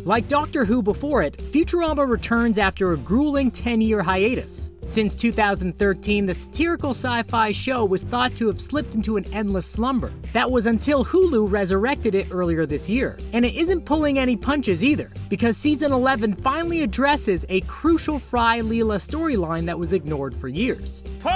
Like Doctor Who before it, Futurama returns after a grueling 10-year hiatus. Since 2013, the satirical sci-fi show was thought to have slipped into an endless slumber. That was until Hulu resurrected it earlier this year. And it isn't pulling any punches either, because season 11 finally addresses a crucial Fry Leela storyline that was ignored for years. Party!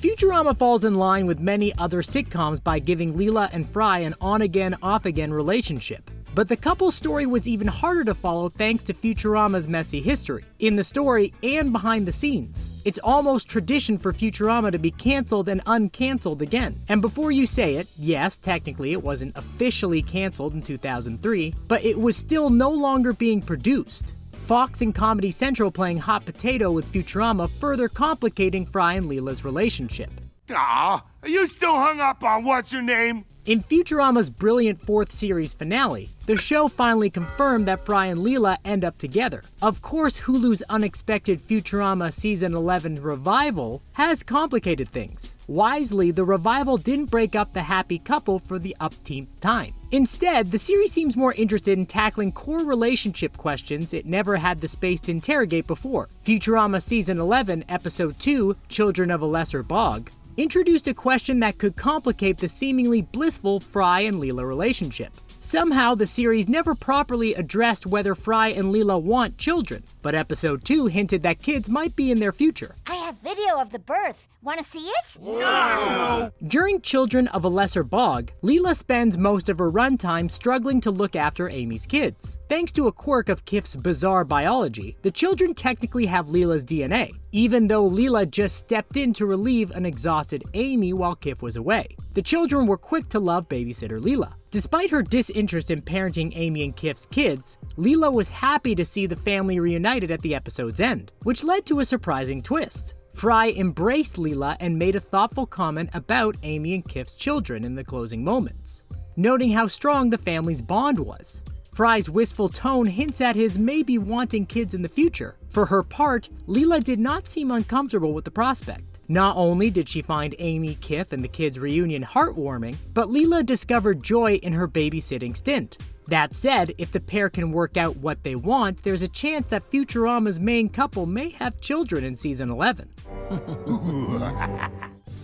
Futurama falls in line with many other sitcoms by giving Leela and Fry an on-again, off-again relationship. But the couple's story was even harder to follow thanks to Futurama's messy history, in the story and behind the scenes. It's almost tradition for Futurama to be cancelled and uncancelled again. And before you say it, yes, technically it wasn't officially cancelled in 2003, but it was still no longer being produced. Fox and Comedy Central playing hot potato with Futurama, further complicating Fry and Leela's relationship. Aw, are you still hung up on what's-her-name? In Futurama's brilliant fourth series finale, the show finally confirmed that Fry and Leela end up together. Of course, Hulu's unexpected Futurama Season 11 revival has complicated things. Wisely, the revival didn't break up the happy couple for the upteenth time. Instead, the series seems more interested in tackling core relationship questions it never had the space to interrogate before. Futurama Season 11, Episode 2, Children of a Lesser Bog, introduced a question that could complicate the seemingly blissful Fry and Leela relationship. Somehow, the series never properly addressed whether Fry and Leela want children, but Episode 2 hinted that kids might be in their future. I have video of the birth. Want to see it? No! During Children of a Lesser Bog, Leela spends most of her runtime struggling to look after Amy's kids. Thanks to a quirk of Kif's bizarre biology, the children technically have Leela's DNA, even though Leela just stepped in to relieve an exhausted Amy while Kif was away. The children were quick to love babysitter Leela. Despite her disinterest in parenting Amy and Kif's kids, Leela was happy to see the family reunited at the episode's end, which led to a surprising twist. Fry embraced Leela and made a thoughtful comment about Amy and Kif's children in the closing moments, noting how strong the family's bond was. Fry's wistful tone hints at his maybe wanting kids in the future. For her part, Leela did not seem uncomfortable with the prospect. Not only did she find Amy, Kif, and the kids' reunion heartwarming, but Leela discovered joy in her babysitting stint. That said, if the pair can work out what they want, there's a chance that Futurama's main couple may have children in season 11.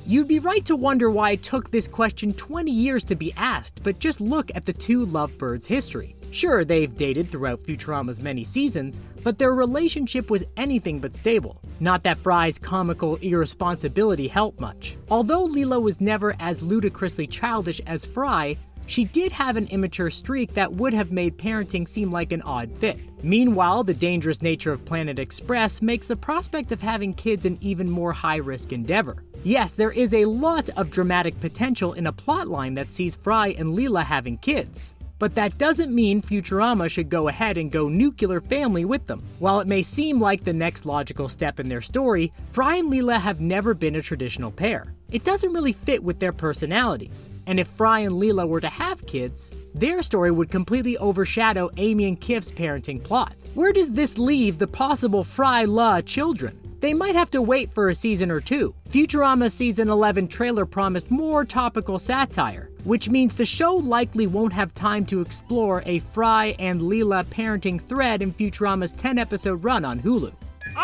You'd be right to wonder why it took this question 20 years to be asked, but just look at the two lovebirds' history. Sure, they've dated throughout Futurama's many seasons, but their relationship was anything but stable. Not that Fry's comical irresponsibility helped much. Although Leela was never as ludicrously childish as Fry, she did have an immature streak that would have made parenting seem like an odd fit. Meanwhile, the dangerous nature of Planet Express makes the prospect of having kids an even more high-risk endeavor. Yes, there is a lot of dramatic potential in a plotline that sees Fry and Leela having kids. But that doesn't mean Futurama should go ahead and go nuclear family with them. While it may seem like the next logical step in their story, Fry and Leela have never been a traditional pair. It doesn't really fit with their personalities. And if Fry and Leela were to have kids, their story would completely overshadow Amy and Kif's parenting plot. Where does this leave the possible Fry-La children? They might have to wait for a season or two. Futurama's season 11 trailer promised more topical satire, which means the show likely won't have time to explore a Fry and Leela parenting thread in Futurama's 10-episode run on Hulu.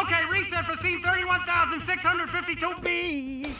Okay, reset for scene 31,652B.